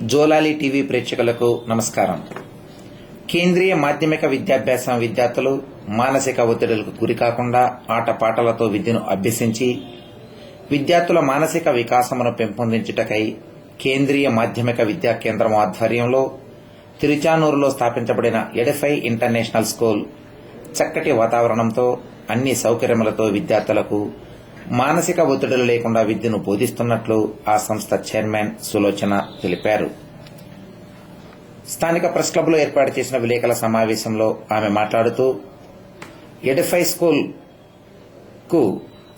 జోలాలి టీవీ ప్రేక్షకులకు నమస్కారం. కేంద్రీయ మాధ్యమిక విద్యాభ్యాసం విద్యార్థులు మానసిక ఒత్తిడులకు గురికాకుండా ఆటపాటలతో విద్యను అభ్యసించి విద్యార్థుల మానసిక వికాసమును పెంపొందించుటకై కేంద్రీయ మాధ్యమిక విద్యా కేంద్రం ఆధ్వర్యంలో తిరుచానూరులో స్థాపించబడిన ఎడిఫై ఇంటర్నేషనల్ స్కూల్ చక్కటి వాతావరణంతో అన్ని సౌకర్యములతో విద్యార్థులకు మానసిక ఒత్తిడులు లేకుండా విద్యను బోధిస్తున్నట్లు ఆ సంస్థ చైర్మన్ సులోచన తెలిపారు. స్థానిక ప్రెస్ క్లబ్లో ఏర్పాటు చేసిన విలేకరుల సమావేశంలో ఆమె మాట్లాడుతూ ఎడిఫై స్కూల్ కు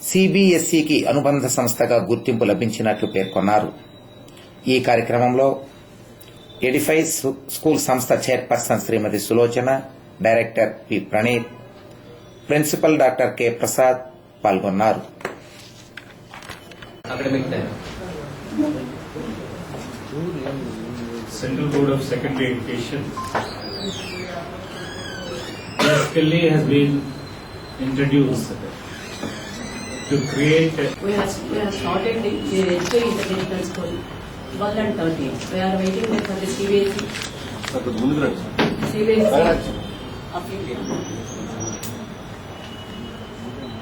సిబిఎస్ఈకి అనుబంధ సంస్థగా గుర్తింపు లభించినట్లు పేర్కొన్నారు. ఈ కార్యక్రమంలో ఎడిఫై స్కూల్ సంస్థ chairperson Shrimati Sulochana, director P Praneeth, principal doctor K Prasad పాల్గొన్నారు. Central Board of Secondary Education basically has been introduced to create. We have started the Edifi International School 12 and 13. We are waiting for the CBSE.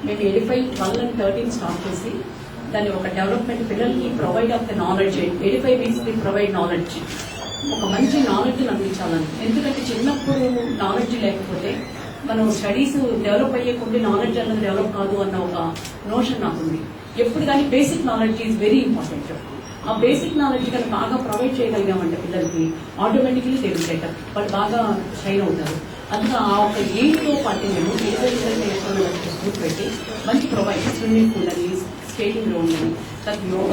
మేము Edify 12 and 13 start చేసి దాన్ని ఒక development పిల్లలకి provide of the knowledge. Edify means the provide knowledge, ఒక మంచి knowledge అందించాలని. ఎందుకంటే చిన్నప్పుడు నాలెడ్జ్ లేకపోతే మనం స్టడీస్ డెవలప్ అయ్యేకుంటే నాలెడ్జ్ అన్నది డెవలప్ కాదు అన్న ఒక నోషన్ నాకుంది. ఎప్పుడు కానీ basic knowledge is very important. ఆ బేసిక్ నాలెడ్జ్ కానీ బాగా ప్రొవైడ్ చేయగలిగామంటే పిల్లలకి automatically they will get up, వాళ్ళు బాగా షైన్ అవుతారు. అందులో ఆ ఒక ఎయిట్తో పాటు మేము స్కూల్ పెట్టి మంచి ప్రొవైడ్ స్విమ్మింగ్ పూల్ అని, స్కేటింగ్ గ్రౌండ్ అని, తర్వాత యోగా